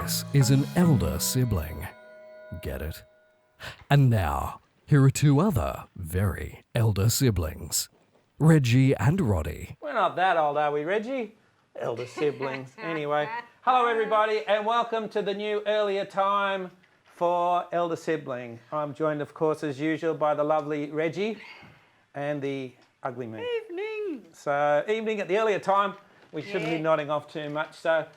This is an elder sibling. Get it? And now, here are two other very elder siblings, Reggie and Roddy. We're not that old, are we, Reggie? Elder siblings. Anyway, hello everybody and welcome to the new earlier time for Elder Sibling. I'm joined, of course, as usual, by the lovely Reggie and the ugly me. Evening. So, evening at the earlier time. We shouldn't be nodding off too much. So,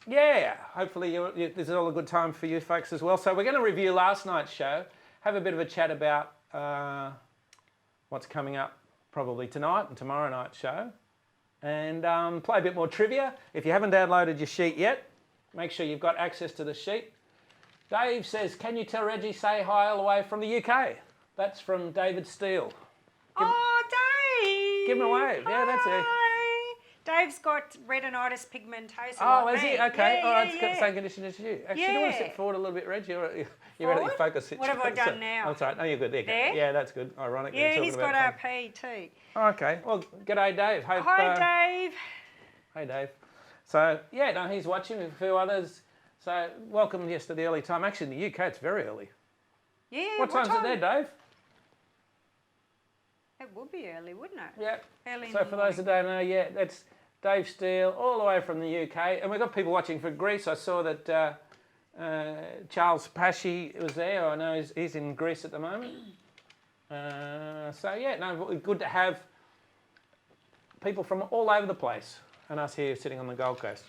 yeah, hopefully this is all a good time for you folks as well. So we're going to review last night's show, have a bit of a chat about what's coming up probably tonight and tomorrow night's show, and play a bit more trivia. If you haven't downloaded your sheet yet, make sure you've got access to the sheet. Dave says, can you tell Reggie say hi all the way from the UK? That's from David Steele. Dave! Give him a wave. Yeah, that's it. Dave's got retinitis pigmentosa. Oh, like is me. he? Okay. Yeah, It's got the same condition as you. Actually, do you want to sit forward a little bit, Reggie? Or you ready to focus? What have I done now? Oh, sorry. No, you're good. There you go. Yeah, that's good. Ironic. Yeah, he's got RP too. Okay. Well, g'day, Dave. Hope, Hi, Dave. Hey, Dave. So, yeah, no, he's watching with a few others. So, welcome yes to the early time. Actually, in the UK, it's very early. Yeah. What time's it there, Dave? It would be early, wouldn't it? Yeah. Early. So, for those that don't know, yeah, that's Dave Steele, all the way from the UK. And we've got people watching from Greece. I saw that Charles Pashy was there. I know he's in Greece at the moment. So, yeah, no, good to have people from all over the place and us here sitting on the Gold Coast.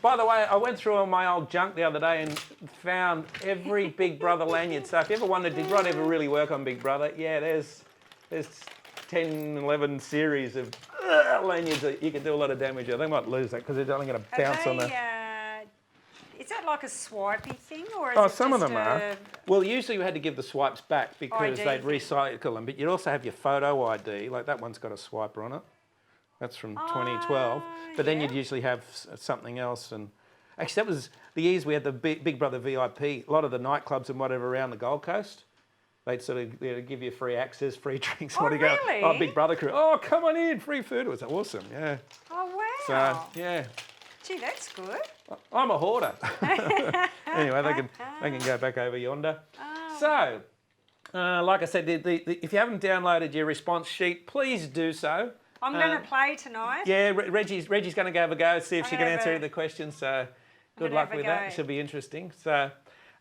By the way, I went through all my old junk the other day and found every Big Brother lanyard. So if you ever wondered, did Rod ever really work on Big Brother? Yeah, there's 10, 11 series of lanyards that you can do a lot of damage with. They might lose that because they're only going to bounce on the... Is that like a swipey thing, or is Oh, it some of just them are. Well, usually you had to give the swipes back because ID they'd thing. recycle them. But you'd also have your photo ID. Like that one's got a swiper on it. That's from 2012. But then you'd usually have something else. And actually, that was the years we had the Big Brother VIP. A lot of the nightclubs and whatever around the Gold Coast, they'd sort of give you free access, free drinks. Oh, You go, really? oh, Big Brother crew. Oh, come on in, free food. It was awesome. Yeah. Oh wow. So yeah. Gee, that's good. I'm a hoarder. Anyway, they can go back over yonder. Oh. So, like I said, if you haven't downloaded your response sheet, please do so. I'm going to play tonight. Yeah, Reggie's going to go have a go, see if she can gonna answer have any of the questions. So, good gonna luck have a with that. go. It should be interesting. So,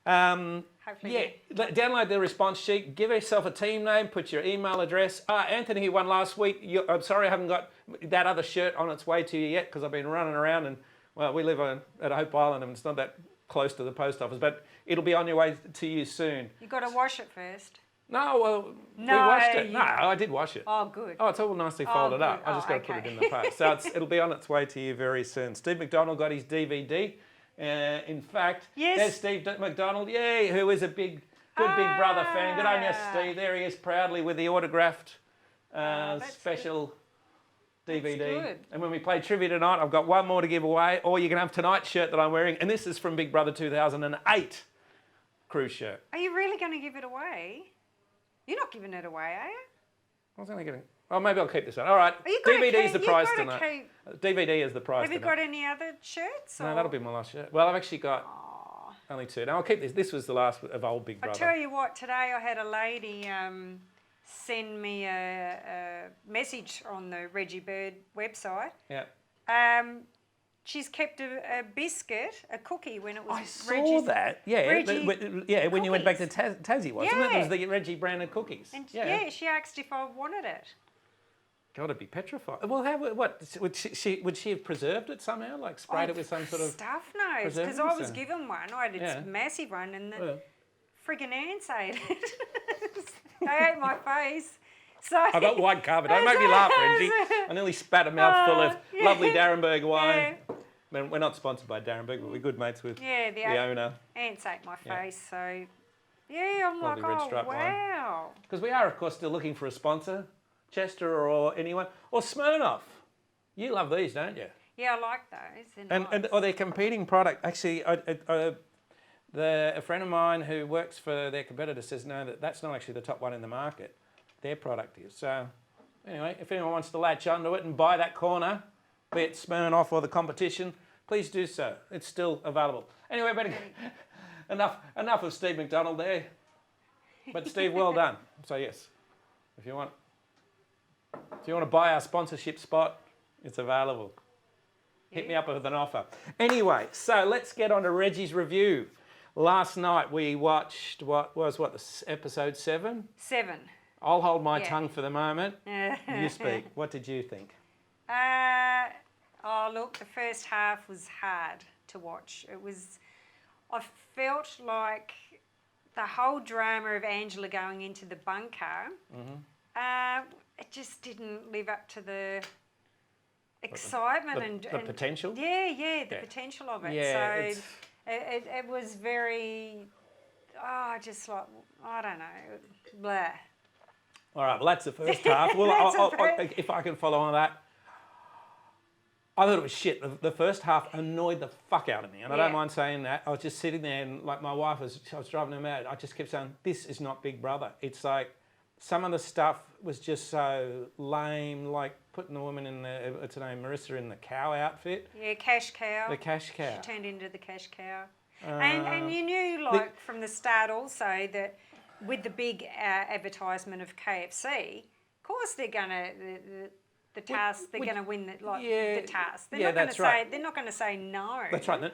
Hopefully. download the response sheet. Give yourself a team name. Put your email address. Anthony, who won last week. I'm sorry I haven't got that other shirt on its way to you yet because I've been running around and. Well, we live at Hope Island and it's not that close to the post office, but it'll be on your way to you soon. You've got to wash it first. No, well, No, we washed it. No, I did wash it. Oh, good. Oh, it's all nicely folded up. good. I just got to put Okay. it in the post. So it'll be on its way to you very soon. Steve McDonald got his DVD. In fact, Yes. there's Steve McDonald, yay, who is a good Big Brother fan. Good on you, Steve. There he is proudly with the autographed special DVD. good. And when we play trivia tonight, I've got one more to give away, or you can have tonight's shirt that I'm wearing. And this is from Big Brother 2008 cruise shirt. Are you really going to give it away? You're not giving it away, are you? I was only getting. Oh, maybe I'll keep this one. All right. Are you gonna DVD is keep- the prize you've gotta tonight. keep- DVD is the prize Have you tonight. got any other shirts? No, or- that'll be my last shirt. Well, I've actually got only two. Now I'll keep this. This was the last of old Big I'll Brother. tell you what, today I had a lady send me a message on the Reggie Bird website. Yeah. She's kept a biscuit, a cookie when it was I saw Reggie's. that. Yeah. Reggie when you went back to cookies. Tassie, wasn't it? It Yeah. was the Reggie branded cookies. And yeah, she asked if I wanted it. Got to be petrified. Well, what would she have preserved it somehow, like sprayed it with some sort of stuff knows, because preservative? I was given one. I had a Yeah. massive one, and the Well, friggin' ants ate it. They ate my face. So I got white carpet. Don't make me laugh, Reggie. I nearly spat a mouthful of yeah. lovely Darrenberg wine. Yeah. We're not sponsored by Darrenberg, but we're good mates with Yeah, the owner. ants ate my Yeah. face, so yeah, I'm Lovely like, red oh stripe wine. wow. Because we are, of course, still looking for a sponsor, Chester or anyone, or Smirnoff. You love these, don't you? Yeah, I like those. They're And nice. or their competing product. Actually, a friend of mine who works for their competitor says no, that's not actually the top one in the market. Their product is. So anyway, if anyone wants to latch onto it and buy that corner, be it Smirnoff or the competition, please do so. It's still available. Anyway, but enough of Steve McDonald there. But Steve, well done. So yes, if you want to buy our sponsorship spot, it's available. Hit me up with an offer. Anyway, so let's get on to Reggie's review. Last night we watched episode 7? 7. I'll hold my tongue for the moment. You speak. What did you think? Look, the first half was hard to watch. I felt like the whole drama of Angela going into the bunker, it just didn't live up to the excitement the potential? The potential of it. Yeah, so it was very, just like, I don't know, blah. All right, well, that's the first half. Well, if I can follow on that, I thought it was shit. The first half annoyed the fuck out of me, and I don't mind saying that. I was just sitting there, and like my wife I was driving her mad. I just kept saying, "This is not Big Brother." It's like some of the stuff was just so lame, like putting the woman in what's her name, Marissa, in the cow outfit. Yeah, cash cow. The cash cow. She turned into the cash cow, and you knew from the start also that with the big advertisement of KFC, of course they're gonna. The task, they're going to win the task. They're not going to say no. That's right.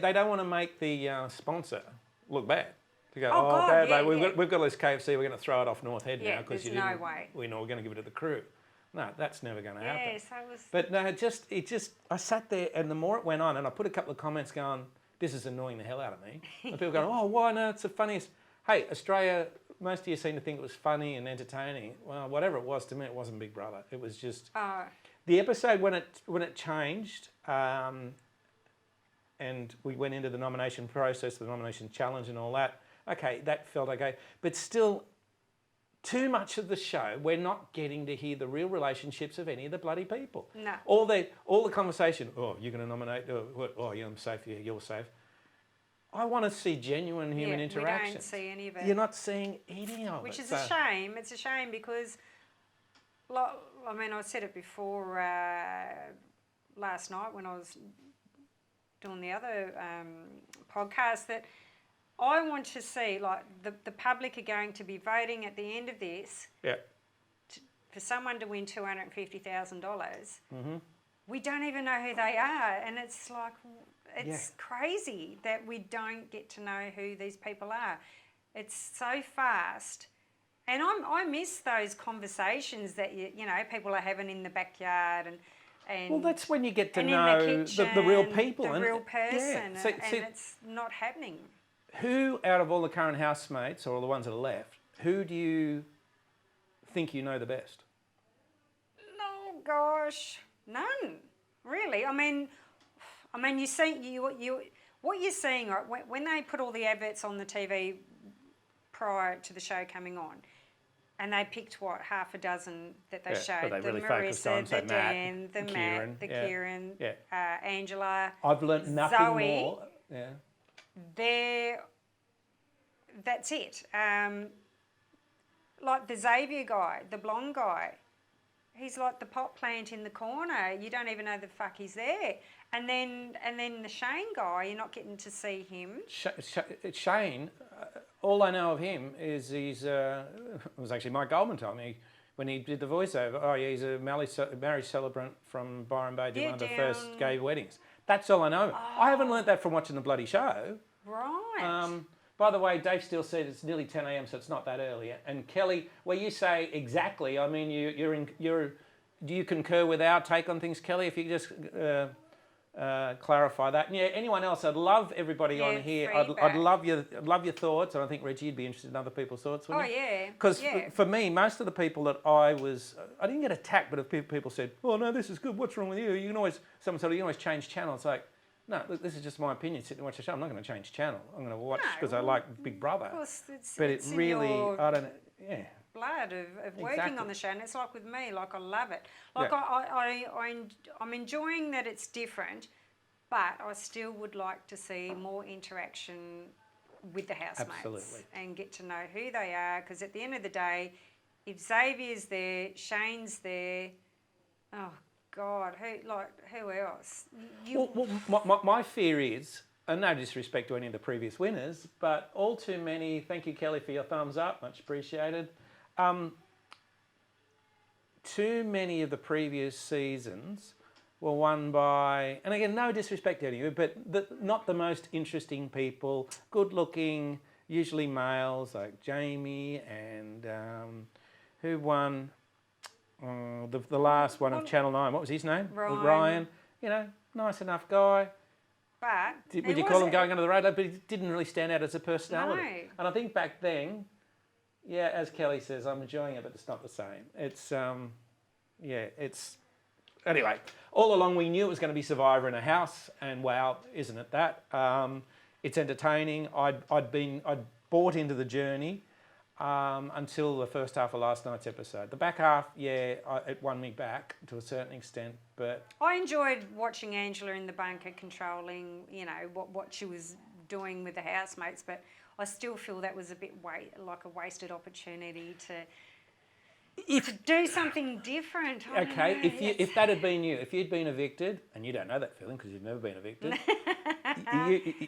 They don't want to make the sponsor look bad. To go, we've got this KFC, we're going to throw it off North Head now because you didn't. We're going to give it to the crew. No, that's never going to happen. Yeah, so it was. But no, I sat there, and the more it went on, and I put a couple of comments going, "This is annoying the hell out of me." And people going, "Oh, why not? It's the funniest." Hey, Australia. Most of you seem to think it was funny and entertaining. Well, whatever it was, to me, it wasn't Big Brother. It was just the episode when it changed, and we went into the nomination process, the nomination challenge, and all that. Okay, that felt okay, but still, too much of the show, we're not getting to hear the real relationships of any of the bloody people. No. All the conversation. Oh, you're going to nominate. Oh, yeah, I'm safe. Yeah, you're safe. I want to see genuine human interaction. We don't see any of it. You're not seeing any of it. Which is a shame. It's a shame because, I mean, I said it before last night when I was doing the other podcast that I want to see, like, the public are going to be voting at the end of this for someone to win $250,000. Mm-hmm. We don't even know who they are, and it's like... It's crazy that we don't get to know who these people are. It's so fast. And I miss those conversations that, people are having in the backyard and well, that's when you get to know the real people. The real person, and it's not happening. Who, out of all the current housemates, or the ones that are left, who do you think you know the best? Oh, gosh, none, really. I mean, you see, what you're seeing, right, when they put all the adverts on the TV prior to the show coming on, and they picked, half a dozen that they showed, they the really Marissa, the Matt, Dan, the Kieran, Matt, the Kieran, Angela, I've learnt nothing Zoe, more. Yeah. That's it. Like the Xavier guy, the blonde guy, he's like the pot plant in the corner. You don't even know the fuck he's there. And then the Shane guy, you're not getting to see him. Shane, all I know of him is it was actually Mike Goldman told me when he did the voiceover. Oh yeah, he's a marriage celebrant from Byron Bay, did one of the first gay weddings. That's all I know. I haven't learnt that from watching the bloody show. Right. By the way, Dave Steele said it's nearly 10 a.m, so it's not that early. And Kelly, where you say exactly, I mean, do you concur with our take on things, Kelly? If you could just clarify that. And anyone else? I'd love everybody on here. I'd love your thoughts, and I think Reggie, you'd be interested in other people's thoughts, wouldn't you? Yeah. Because for me, most of the people that I didn't get attacked, but if people said, "Oh no, this is good. What's wrong with you?" Someone said, "You can always change channel." It's like, no, look, this is just my opinion. Sit and watch the show. I'm not going to change channel. I'm going to watch because I like Big Brother. Of course, it's really, I don't know. Yeah. Blood of working on the show, and it's like with me, like I love it. Like I'm enjoying that it's different, but I still would like to see more interaction with the housemates and get to know who they are. Because at the end of the day, if Xavier's there, Shane's there, oh God, who else? You, My fear is, and no disrespect to any of the previous winners, but all too many, thank you Kelly for your thumbs up, much appreciated. Too many of the previous seasons were won by, and again, no disrespect to any of you, but not the most interesting people, good looking, usually males like Jamie and who won the last one of Channel 9, what was his name? Ryan. You know, nice enough guy. but Would you call him going under the radar? But he didn't really stand out as a personality. No. And I think back then, yeah, as Kelly says, I'm enjoying it, but it's not the same. It's, it's... Anyway, all along we knew it was going to be Survivor in a house, and wow, isn't it that? It's entertaining. I'd bought into the journey until the first half of last night's episode. The back half, it won me back to a certain extent, but... I enjoyed watching Angela in the bunker controlling, you know, what she was doing with the housemates, but I still feel that was a bit like a wasted opportunity to do something different. Okay, if that had been you, if you'd been evicted, and you don't know that feeling because you've never been evicted,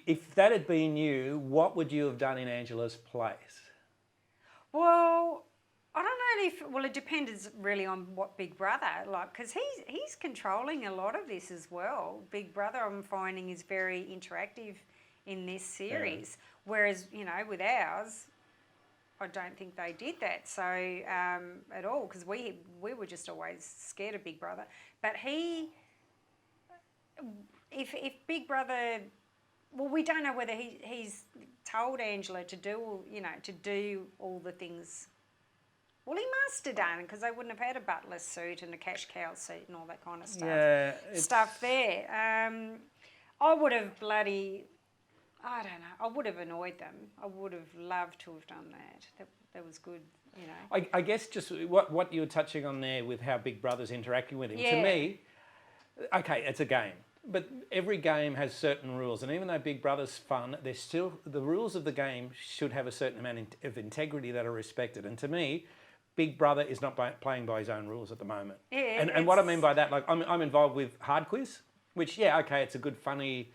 if that had been you, what would you have done in Angela's place? Well, I don't know it depends really on what Big Brother, because he's controlling a lot of this as well. Big Brother, I'm finding, is very interactive in this series, whereas, you know, with ours, I don't think they did that at all, because we were just always scared of Big Brother. But if Big Brother, well, we don't know whether he's told Angela to do all the things. Well, he must have done, because they wouldn't have had a butler suit and a cash cow suit and all that kind of stuff. Yeah, stuff there. I would have I don't know. I would have annoyed them. I would have loved to have done that. That was good, you know. I guess just what you were touching on there with how Big Brother's interacting with him. Yeah. To me, okay, it's a game, but every game has certain rules, and even though Big Brother's fun, there's still the rules of the game should have a certain amount of integrity that are respected. And to me, Big Brother is not playing by his own rules at the moment. Yeah, and what I mean by that, like I'm involved with Hard Quiz, which it's a good funny.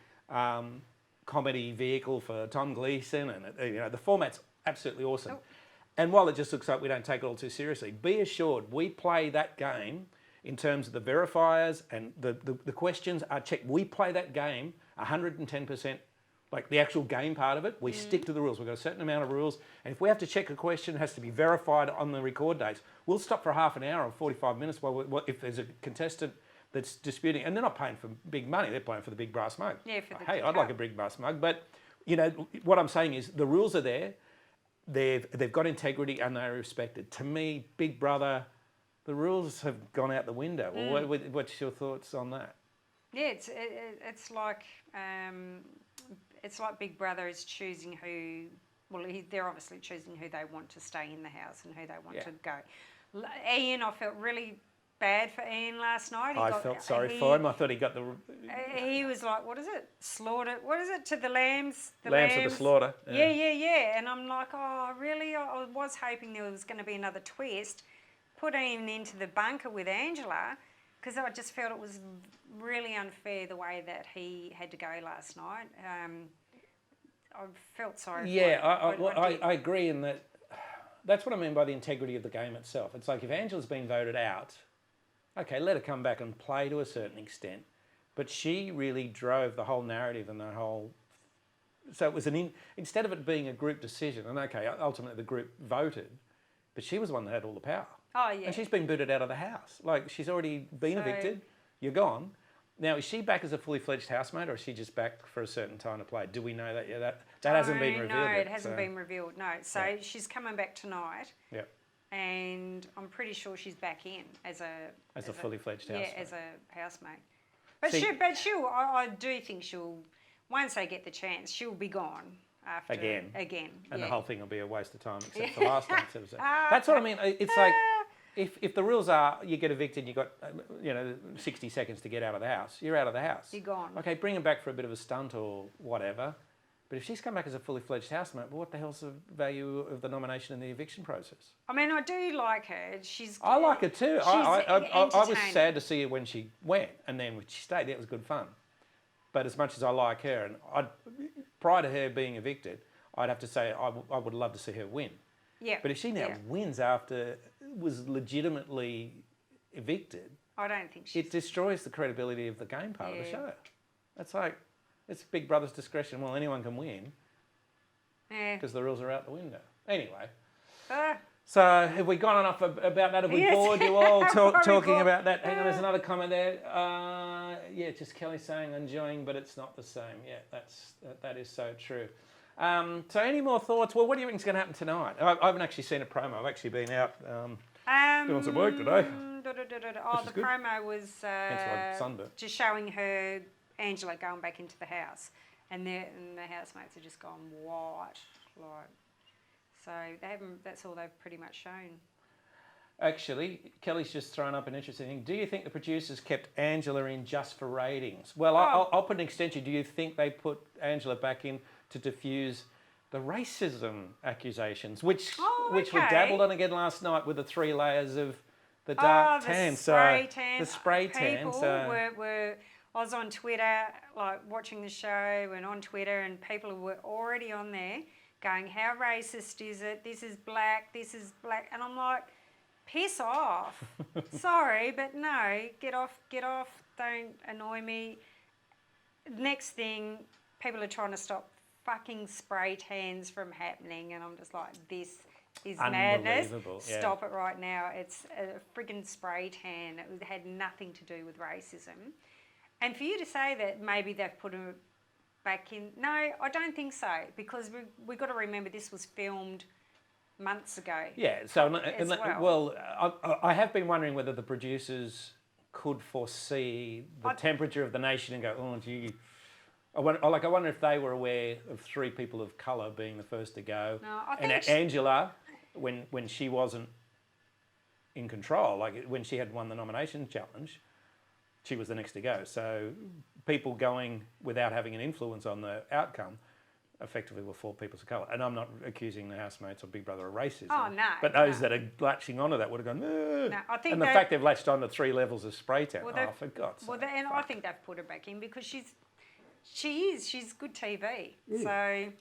Comedy vehicle for Tom Gleeson, and the format's absolutely awesome. Oh. And while it just looks like we don't take it all too seriously, be assured we play that game in terms of the verifiers and the questions are checked. We play that game 110%, like the actual game part of it. We stick to the rules. We've got a certain amount of rules, and if we have to check a question, it has to be verified on the record dates. We'll stop for half an hour or 45 minutes if there's a contestant that's disputing, and they're not paying for big money, they're paying for the big brass mug. Yeah, Hey, I'd like a big brass mug, but what I'm saying is the rules are there, they've got integrity and they're respected. To me, Big Brother, the rules have gone out the window. Well, what's your thoughts on that? Yeah, it's like Big Brother is choosing who. Well, they're obviously choosing who they want to stay in the house and who they want to go. Ian, I felt really bad for Ian last night. I felt sorry for him. I thought he got the... He was like, what is it? Slaughter. What is it? To the lambs? Lambs to the slaughter. Yeah. And I'm like, oh, really? I was hoping there was going to be another twist. Put Ian into the bunker with Angela, because I just felt it was really unfair the way that he had to go last night. I felt sorry for him. I agree in that. That's what I mean by the integrity of the game itself. It's like if Angela's been voted out, okay, let her come back and play to a certain extent. But she really drove the whole narrative and the whole... So it was instead of it being a group decision, and okay, ultimately the group voted, but she was the one that had all the power. Oh, yeah. And she's been booted out of the house. Like, she's already been evicted, you're gone. Now, is she back as a fully fledged housemate, or is she just back for a certain time to play? Do we know that? Yeah, that hasn't been revealed yet. No, it hasn't been revealed, no. So she's coming back tonight. Yep. And I'm pretty sure she's back in as a fully fledged housemate. Yeah, as a housemate. But I do think she'll, once they get the chance, she'll be gone after again. And the whole thing will be a waste of time, except for last night's episode. That's what I mean. It's like if the rules are you get evicted, you got 60 seconds to get out of the house. You're out of the house. You're gone. Okay, bring them back for a bit of a stunt or whatever. But if she's come back as a fully fledged housemate, well, what the hell's the value of the nomination and the eviction process? I mean, I do like her. I like her too. I was entertaining. sad to see her when she went, and then when she stayed, it was good fun. But as much as I like her, and prior to her being evicted, I'd have to say I would love to see her win. Yeah. But if she now wins after was legitimately evicted, I don't think she's... it destroys the credibility of the game part of the show. It's like, it's Big Brother's discretion. Well, anyone can win because the rules are out the window. Anyway, so have we gone enough about that? Have we bored you all talking about that? Hang on, there's another comment there. Yeah, just Kelly saying enjoying, but it's not the same. Yeah, that is so true. So any more thoughts? Well, what do you think is going to happen tonight? I haven't actually seen a promo. I've actually been out doing some work today. Oh, the promo was just showing her, Angela, going back into the house. And the housemates are just gone white. So they haven't. That's all they've pretty much shown. Actually, Kelly's just thrown up an interesting thing. Do you think the producers kept Angela in just for ratings? Well, I'll put an extension. Do you think they put Angela back in to diffuse the racism accusations, which were dabbled on again last night with the 3 layers of the dark tan? The spray tan. People were. I was on Twitter, like watching the show, and on Twitter, and people were already on there going, "How racist is it? This is black. This is black," and I'm like, piss off. Sorry, but no, get off, don't annoy me. Next thing, people are trying to stop fucking spray tans from happening, and I'm just like, this is madness. Stop it right now. It's a friggin' spray tan. It had nothing to do with racism. And for you to say that maybe they've put him back in, no, I don't think so, because we've got to remember this was filmed months ago. Yeah, so I have been wondering whether the producers could foresee the temperature of the nation and go, oh, gee. I wonder if they were aware of 3 people of colour being the first to go. No, I think Angela, when she wasn't in control, like when she had won the nomination challenge, she was the next to go. So people going without having an influence on the outcome effectively were 4 people of colour. And I'm not accusing the housemates or Big Brother of racism. Oh, no. But those that are latching onto that would have gone, no, I think and the fact they've latched onto 3 levels of spray tan, for God's sake. And I think they've put her back in because she's good TV. Yeah. So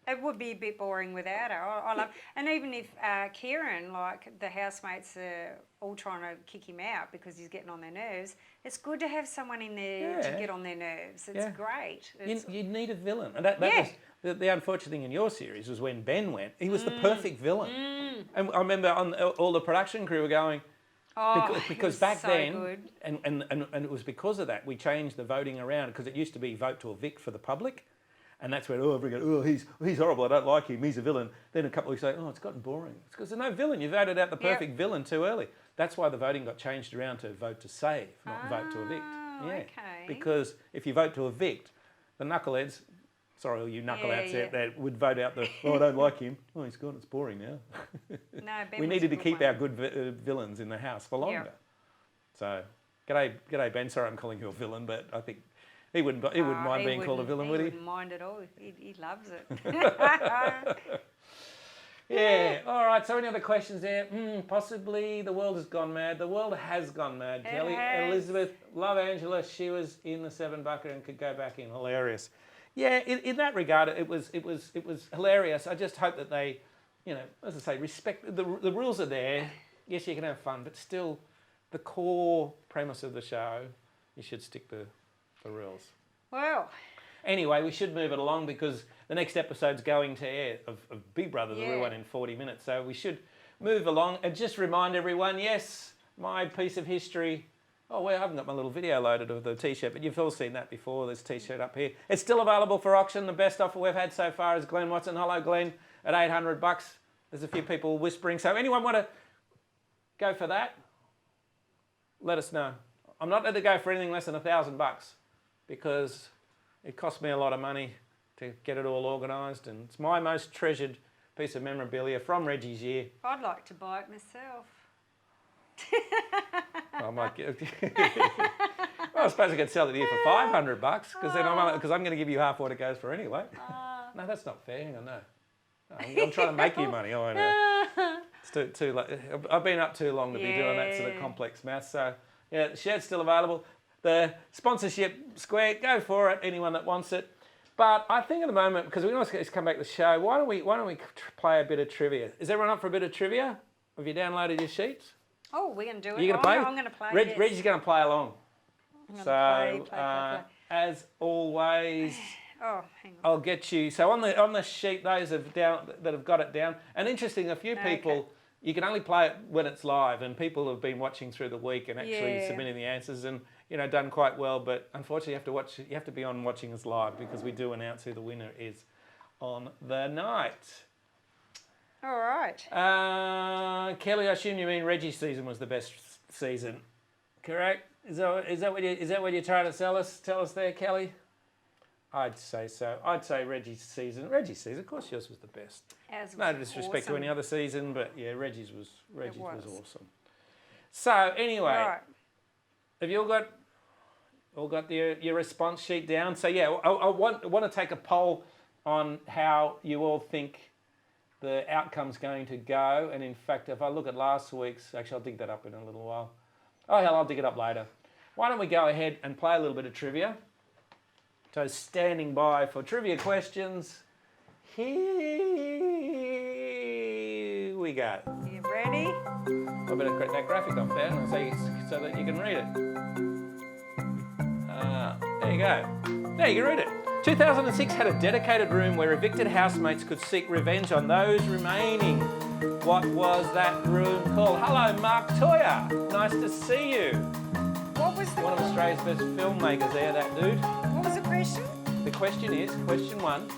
it would be a bit boring without her. I love, and even if Kieran, like the housemates are all trying to kick him out because he's getting on their nerves, it's good to have someone in there to get on their nerves. It's great. You need a villain. And that was the unfortunate thing in your series was when Ben went, he was the perfect villain. And I remember all the production crew were going, because back then, and it was because of that, we changed the voting around, because it used to be vote to evict for the public. And that's when he's horrible, I don't like him, he's a villain. Then a couple of weeks later, it's gotten boring. It's because there's no villain. You voted out the perfect villain too early. That's why the voting got changed around to vote to save, not vote to evict. Yeah. Okay. Because if you vote to evict, the knuckleheads, sorry, all you knuckleheads out there, would vote out the, I don't like him. Oh, he's gone, it's boring now. No, we needed to keep our good villains in the house for longer. So, g'day Ben, sorry I'm calling you a villain, but I think he wouldn't mind being called a villain, would he? He wouldn't mind at all. He loves it. Yeah. All right. So any other questions there? Possibly the world has gone mad. The world has gone mad, Kelly. Elizabeth, love Angela. She was in the 7 bucket and could go back in. Hilarious. Yeah. In that regard, it was hilarious. I just hope that they, as I say, respect the rules are there. Yes, you can have fun, but still, the core premise of the show, you should stick to the rules. Well. Anyway, we should move it along because the next episode's going to air of Big Brother, the real one, in 40 minutes. So we should move along and just remind everyone, yes, my piece of history. Oh, well, I haven't got my little video loaded of the T-shirt, but you've all seen that before. There's a T-shirt up here. It's still available for auction. The best offer we've had so far is Glenn Watson. Hello, Glenn, at $800. There's a few people whispering. So anyone want to go for that? Let us know. I'm not going to go for anything less than $1,000 because it cost me a lot of money to get it all organised, and it's my most treasured piece of memorabilia from Reggie's year. I'd like to buy it myself. I might get. Well, I suppose I could sell it here for $500 because I'm going to give you half what it goes for anyway. No, that's not fair. Hang on, no. I'm trying to make you money. Oh, I know. It's too late. I've been up too long to be doing that sort of complex maths. So, yeah, the shirt's still available. The sponsorship square, go for it, anyone that wants it. But I think at the moment, because we can always come back to the show, why don't we play a bit of trivia? Is everyone up for a bit of trivia? Have you downloaded your sheets? Oh, we're going to do it. You going to play? I'm going to play. Reggie's going to play along. I'm going to play. As always, oh, hang on. I'll get you. So on the sheet, those that have got it down. And interesting, a few people, you can only play it when it's live, and people have been watching through the week and actually submitting the answers and done quite well. But unfortunately, you have to be on watching us live because we do announce who the winner is on the night. All right. Kelly, I assume you mean Reggie's season was the best season, correct? Is that what you're trying to tell us there, Kelly? I'd say so. I'd say Reggie's season. Of course, yours was the best. No disrespect to any other season, but yeah, Reggie's was awesome. So anyway, have you all got your response sheet down? So yeah, I want to take a poll on how you all think the outcome's going to go. And in fact, if I look at last week's, actually I'll dig that up in a little while. Oh hell, I'll dig it up later. Why don't we go ahead and play a little bit of trivia? So standing by for trivia questions. Here we go. You ready? I better create that graphic up there so that you can read it. There you go. There, you can read it. 2006 had a dedicated room where evicted housemates could seek revenge on those remaining. What was that room called? Hello, Mark Toyer. Nice to see you. What was the One of Australia's best filmmakers there, that dude. What was the question? The question is, question 1.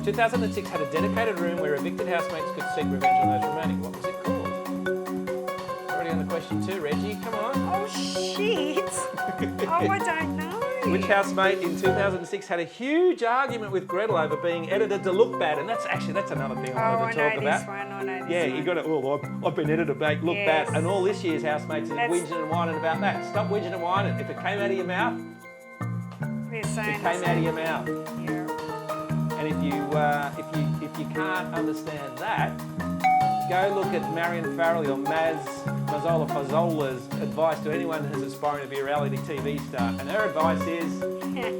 2006 had a dedicated room where evicted housemates could seek revenge on those remaining. What was it called? Already on the question 2, Reggie. Come on. Oh, shit. Oh, I don't know. Which housemate in 2006 had a huge argument with Gretel over being edited to look bad? And that's another thing I wanted to talk about. I know this Yeah, one. you got to, I've been edited to make look bad. And all this year's housemates are whinging and whining about that. Stop whinging and whining. If it came out of your mouth, it came out of your mouth. Yeah. And if you can't understand that, go look at Marion Farrelly or Mazzola Fazzola's advice to anyone who's aspiring to be a reality TV star. And her advice is,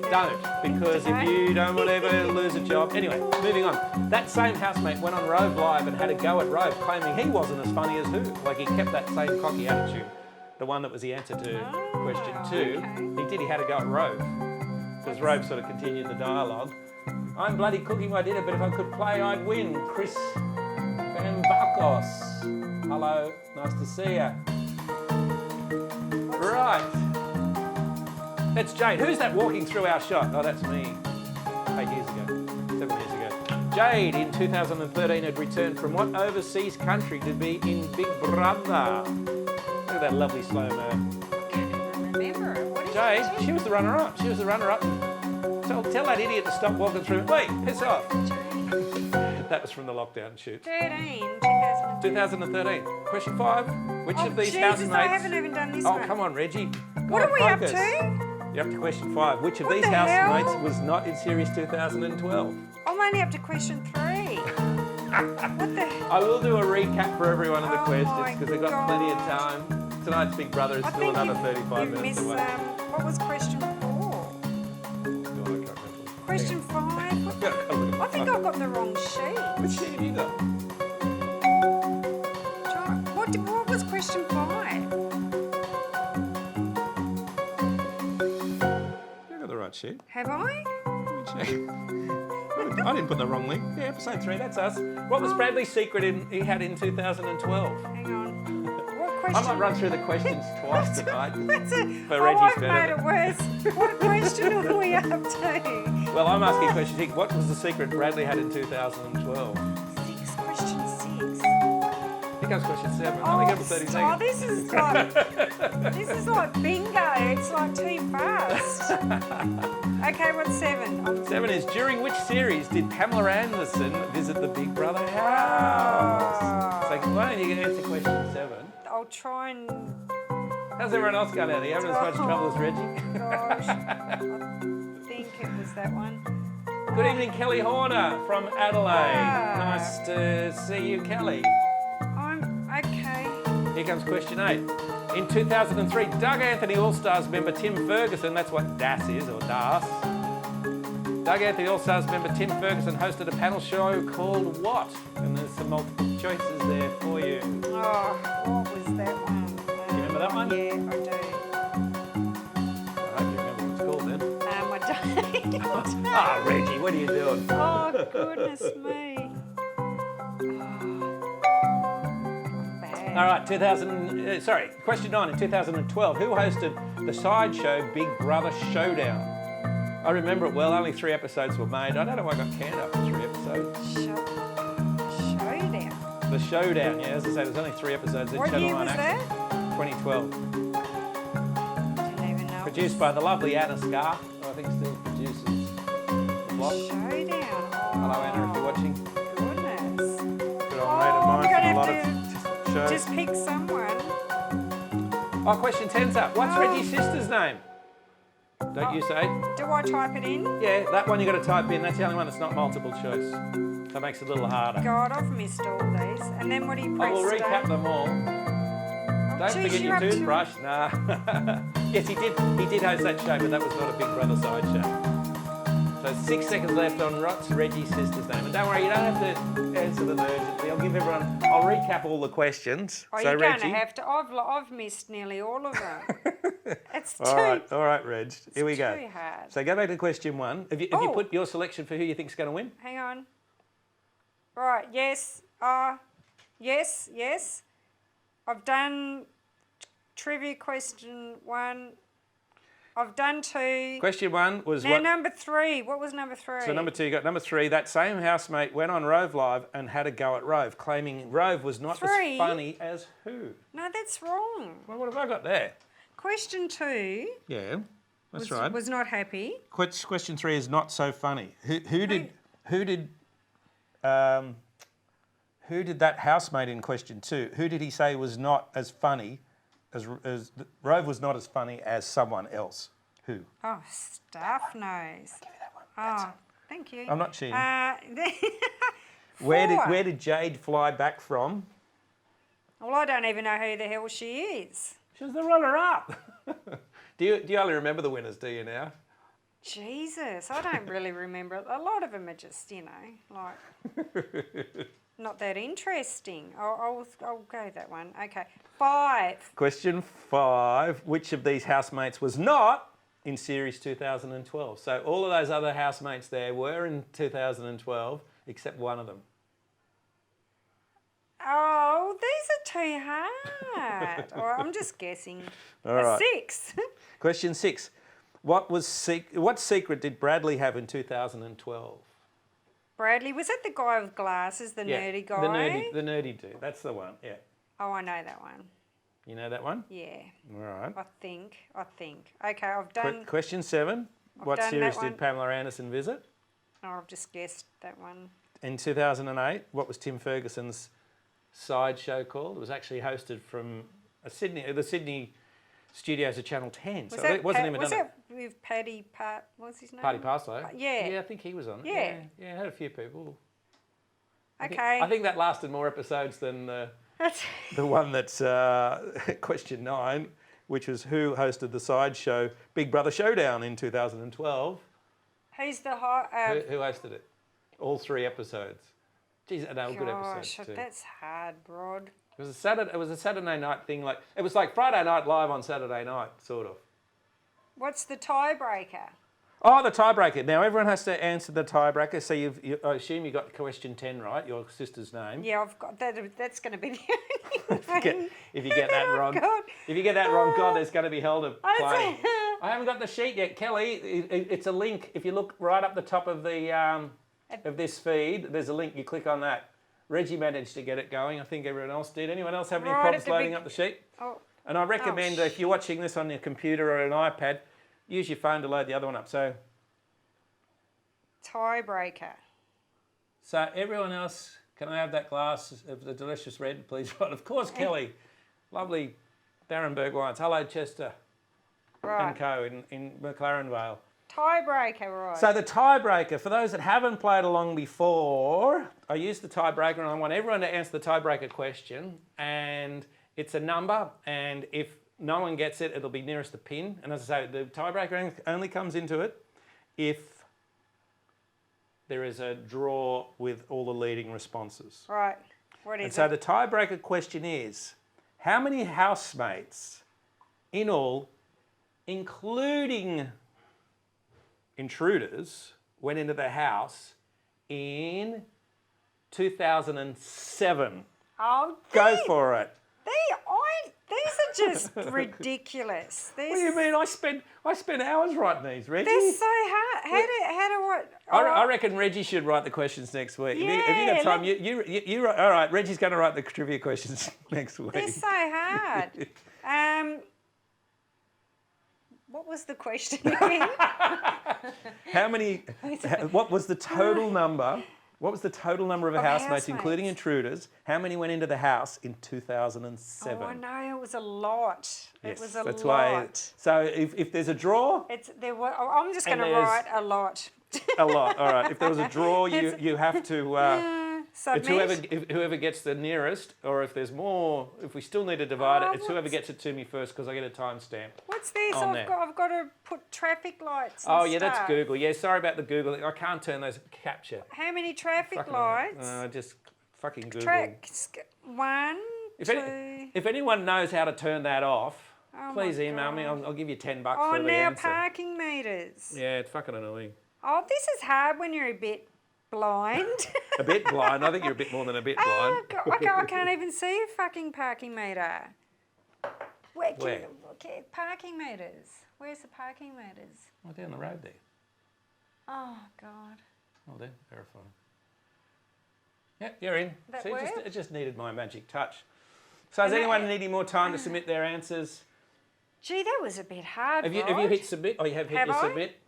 don't, because if you don't want to ever lose a job. Anyway, moving on. That same housemate went on Rove Live and had a go at Rove, claiming he wasn't as funny as who. Like he kept that same cocky attitude. The one that was the answer to question 2. Okay. He had a go at Rove. Because Rove sort of continued the dialogue. I'm bloody cooking my dinner, but if I could play, I'd win. Chris Van Bakos. Hello, nice to see you. Right. That's Jade. Who's that walking through our shot? Oh, that's me. 7 years ago. Jade, in 2013, had returned from what overseas country to be in Big Brother? Look at that lovely slow-mo. I can't even remember. What is Jade, it? she was the runner-up. Tell that idiot to stop walking through. Wait, piss off. That was from the lockdown shoot. 2013. Question 5. Which of these housemates... I haven't even done this one. Oh, come on, Reggie. What are we focus. up to? You're up to question 5. Which of What these the housemates hell? was not in series 2012? I'm only up to question 3. What the... I will do a recap for every one of the Oh questions my because we've got plenty of God. time. Tonight's Big Brother is I still think another you 35 minutes missed, away. what was question 4? Question 5? I think I've got the wrong sheet. Which sheet have you got? What was question 5? You got the right sheet. Have I? Let me check. I didn't put the wrong link. Yeah, episode 3, that's us. What was Bradley's secret he had in 2012? Hang on. What I question? might run through the questions twice tonight. For Oh, Reggie's I've benefit. made it worse. What question are we up to? Well, I'm asking question 6. What was the secret Bradley had in 2012? 6, question 6. Here comes question 7. I only give him 30 Oh, seconds. this is like bingo. It's like too fast. Okay, what's 7? 7 is, during which series did Pamela Anderson visit the Big Brother house? Oh. So why don't you answer question 7? I'll try and... How's everyone else going out? Are you having as much trouble as Reggie? Gosh, I think it was that one. Good evening, Kelly Horner from Adelaide. Nice to see you, Kelly. I'm okay. Here comes question 8. In 2003, Doug Anthony All-Stars member Tim Ferguson, that's what DAS is, or DAS. Doug Anthony All-Stars member Tim Ferguson hosted a panel show called what? And there's some multiple choices there for you. Oh, what was that one? Do you remember that one? Yeah, I do. I hope you remember what it's called then. I don't. Ah, Reggie, what are you doing? Oh, goodness me. All right, question 9. In 2012, who hosted the sideshow Big Brother Showdown? I remember it well. Only 3 episodes were made. I don't know why I got canned after 3 episodes. Showdown. The Showdown, yeah. As I say, there's only 3 episodes. What year was that? 2012. Didn't even know. Produced by the lovely Anna Scar, who I think still produces the vlog. Showdown. Hello, Anna, if you're watching. Goodness. Good old mate of mine we're from a gonna lot have of shows. Just pick someone. Oh, question 10's up. What's Reggie's sister's name? Don't you say? Do I type it in? Yeah, that one you got to type in. That's the only one that's not multiple choice. So it makes it a little harder. God, I've missed all these. And then what do you press? I will recap them all. Don't geez, forget you're your up to- toothbrush. Nah. Yes, he did host that show, but that was not a Big Brother side show. So 6 seconds left on what's Reggie's sister's name. And don't worry, you don't have to answer them urgently. I'll give everyone. I'll recap all the questions. Oh, so you're Reggie. going to have to. I've missed nearly all of them. It's too. All right, Reg. Here we go. Too hard. So go back to question 1. Have you put your selection for who you think's going to win? Hang on. Right. Yes. Yes. I've done trivia question 1. I've done 2. Question 1 was Now what? number 3. What was number 3? So number 2, you got number 3. That same housemate went on Rove Live and had a go at Rove, claiming Rove was not 3? as funny as who? No, that's wrong. Well, what have I got there? Question 2 Yeah, that's right. was not happy. Question 3 is not so funny. Who did that housemate in question 2? Who did he say was not as funny as Rove was not as funny as someone else? Who? Oh, Staff knows. Give me that one. Oh, thank you. I'm not cheating. 4. Where did Jade fly back from? Well, I don't even know who the hell she is. She was the runner-up. Do you only remember the winners? Do you now? Jesus, I don't really remember. A lot of them are just, like not that interesting. I'll go that one. Okay, 5. Question 5. Which of these housemates was not in series 2012? So all of those other housemates there were in 2012, except one of them. Oh, these are too hard. All right, I'm just guessing. All right. 6. Question 6. What secret did Bradley have in 2012? Bradley, was that the guy with glasses, the nerdy guy? The nerdy dude. That's the one, yeah. Oh, I know that one. You know that one? Yeah. All right. I think. Okay, I've done. Question 7. What done series that one. did Pamela Anderson visit? Oh, I've just guessed that one. In 2008, what was Tim Ferguson's side show called? It was actually hosted from the Sydney studios of Channel 10. Was So it wasn't even was done. that with Paddy what's his name? Paddy Parslow. Yeah. Yeah, I think he was on it. Yeah. Yeah, it had a few people. Okay. I think that lasted more episodes than the one that's question 9, which was who hosted the side show Big Brother Showdown in 2012. Who's the Who hosted it? All 3 episodes. Geez, no, good episodes Gosh, too. that's hard, Rod. It was a Saturday night thing. It was like Friday Night Live on Saturday night, sort of. What's the tiebreaker? Oh, the tiebreaker. Now everyone has to answer the tiebreaker. So I assume you got question 10 right. Your sister's name. Yeah, I've got that. That's going to be the only one. If you get that wrong, God. if you get that wrong, God, there's going to be hell to play. I I haven't got the sheet yet, Kelly. It's a link. If you look right up the top of the of this feed, there's a link. You click on that. Reggie managed to get it going. I think everyone else did. Anyone else have any Right problems at the loading up the sheet? Oh, And I recommend if you're watching this on your computer or an iPad, use your phone to load the other one up. So tiebreaker. everyone else, can I have that glass of the delicious red, please? Right, of course, Kelly. Lovely Darrenberg wines. Hello, Chester and Right. Co. in McLaren Vale. Tiebreaker, right? So the tiebreaker, for those that haven't played along before, I use the tiebreaker and I want everyone to answer the tiebreaker question. And it's a number, and if no one gets it, it'll be nearest the pin. And as I say, the tiebreaker only comes into it if there is a draw with all the leading responses. Right. What is And so it? the tiebreaker question is, how many housemates in all, including intruders, went into the house in 2007? Oh, Go for it. these are just ridiculous. What do you mean? I spent hours writing these, Reggie. They're so hard. How do what? I reckon Reggie should write the questions next week. If you got time, you write. All right, Reggie's going to write the trivia questions next week. They're so hard. What was the question again? How many? What was the total number? What was the total number of housemates, including intruders? How many went into the house in 2007? Oh, I know, it was a lot. Yes, It was a that's lot. So if there's a draw, I'm just going to And there's- write a lot. a lot. All right. If there was a draw, you have to. Submit. It's whoever gets the nearest, or if there's more, if we still need to divide Oh, it, it's whoever gets it to me first because I get a timestamp. What's this? on there. I've got to put traffic lights and Oh yeah, stuff. that's Google. Yeah, sorry about the Google. I can't turn those capture. How many traffic Fucking- lights? Just fucking Google. One, If, two. if anyone knows how to turn that off, Oh please my email me. God. I'll give you $10 Oh, for the now answer. parking meters. Yeah, it's fucking annoying. Oh, this is hard when you're a bit blind. A bit blind. I think you're a bit more than a bit blind. Oh, God, I can't even see a fucking parking meter. Where? Okay, parking meters. Where's the parking meters? Oh, down the road there. Oh, God. Oh, there. Verify. Yep, you're in. That See, worked? it just needed my magic touch. So is And anyone needing more time to submit their answers? Gee, that was a bit hard, Have you right? hit submit? Oh, you have hit Have your I? submit?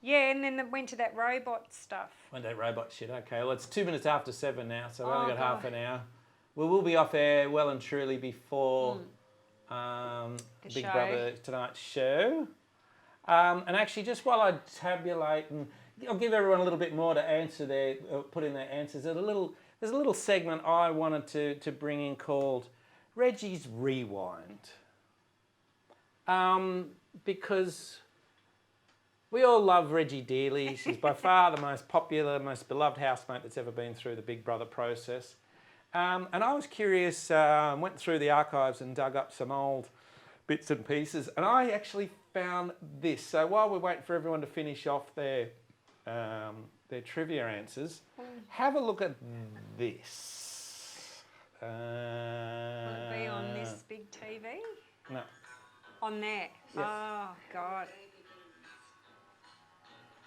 Yeah, and then it went to that robot stuff. One day robot shit. Okay, well, it's 2 minutes after 7 now, so we've Oh, only got half God. an hour. We will be off air well and truly before The Big show. Brother Tonight's show. And actually, just while I tabulate, and I'll give everyone a little bit more to answer their, put in their answers. There's a little segment I wanted to bring in called Reggie's Rewind. Because we all love Reggie dearly. She's by far the most popular, most beloved housemate that's ever been through the Big Brother process. And I was curious, went through the archives and dug up some old bits and pieces, and I actually found this. So while we're waiting for everyone to finish off their trivia answers, have a look at this. Will it be on this big TV? No. On there? Yes. Oh, God.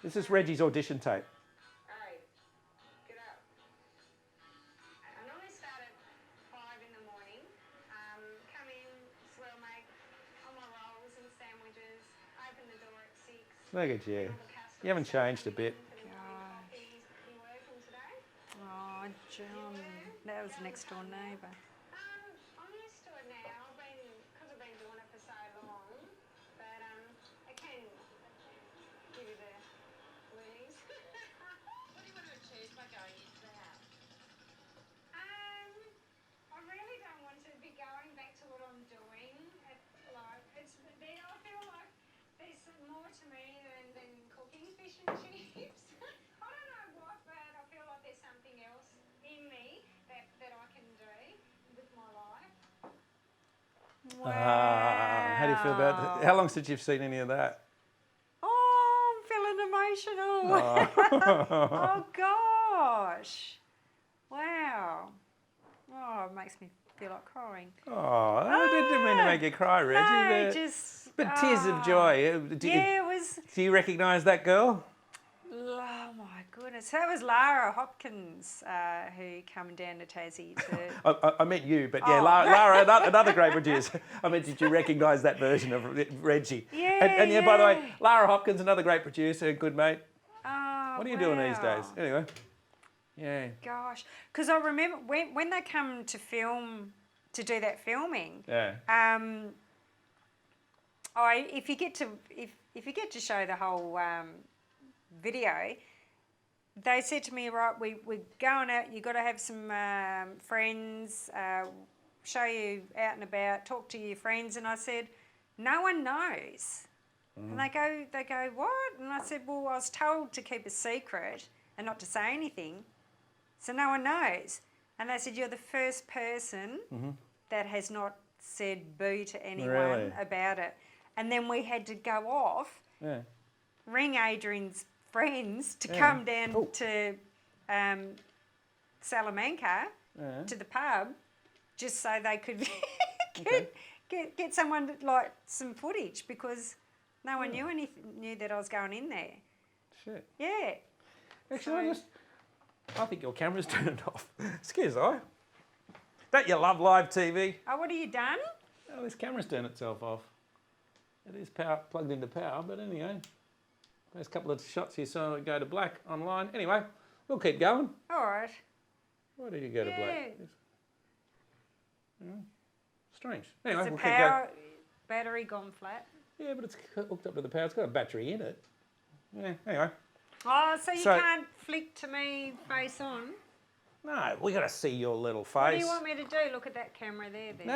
This is Reggie's audition tape. Alright, get up. I normally start at 5 in the morning. Come in, swirl make all my rolls and sandwiches. Open the door at 6. Look at you. You haven't changed a bit. You working today? Oh, John. That was next door neighbour. I'm used to it now. Because I've been doing it for so long. But I can give you the loonies. What do you want to achieve by going into the house? I really don't want to be going back to what I'm doing. I feel like there's more to me than cooking fish and chips. I don't know what, but I feel like there's something else in me that I can do with my life. Wow. How do you feel about that? How long since you've seen any of that? Oh, I'm feeling emotional. Oh, gosh. Wow. Oh, it makes me feel like crying. Oh, I didn't mean to make you cry, Reggie. No, but, just... but tears of joy. Yeah, it was... Do you recognise that girl? Oh, my goodness. That was Lara Hopkins who came down to Tassie to... I meant you, but yeah, Oh. Lara, another great producer. I meant, did you recognise that version of Reggie? Yeah, And yeah, by the way, yeah. Lara Hopkins, another great producer, good mate. Oh, What are you doing these wow. days? Anyway, yeah. Gosh. Because I remember when they come to film, to do that filming, Yeah. if you get to show the whole video, they said to me, right, we're going out. You got to have some friends, show you out and about, talk to your friends. And I said, no one knows. And they go, what? And I said, well, I was told to keep a secret and not to say anything, so no one knows. And they said, you're the first person that has not said boo to anyone about it. And then we had to go off, ring Adrian's friends to come down to Salamanca, to the pub, just so they could get someone like some footage, because no one knew that I was going in there. Shit. Yeah. Actually, I think your camera's turned off. Excuse me. Don't you love live TV? Oh, what have you done? Oh, this camera's turned itself off. It is plugged into power, but anyway, those couple of shots you saw go to black online. Anyway, we'll keep going. All right. Why did you go to black? Strange. Anyway, Is the we'll keep going. battery gone flat? Yeah, but it's hooked up to the power. It's got a battery in it. Yeah, anyway. Oh, so you can't flick to me face on? No, we got to see your little face. What do you want me to do? Look at that camera there. Then.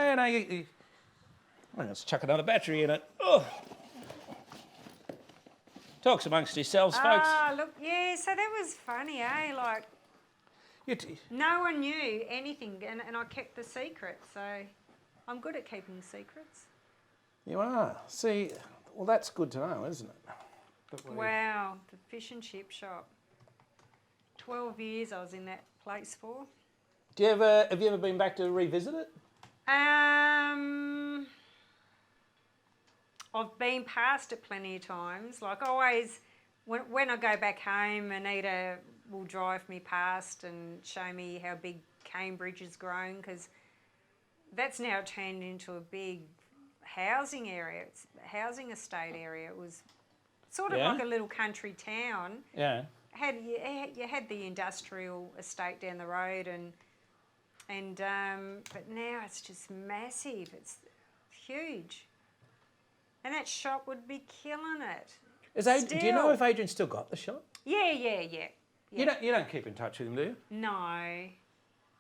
No, let's chuck another battery in it. Oh. Talks amongst yourselves, folks. Ah, look, yeah, so that was funny, eh? Like, no one knew anything, and I kept the secret, so I'm good at keeping secrets. You are. See, well, that's good to know, isn't it? Wow, the fish and chip shop. 12 years I was in that place for. Have you ever been back to revisit it? I've been past it plenty of times. Like always, when I go back home, Anita will drive me past and show me how big Cambridge has grown, because that's now turned into a big housing area. It's a housing estate area. It was sort of like a little country town. Yeah. You had the industrial estate down the road, but now it's just massive. It's huge, and that shop would be killing it. Do you know if Adrian still got the shop? Yeah. You don't keep in touch with him, do you? No.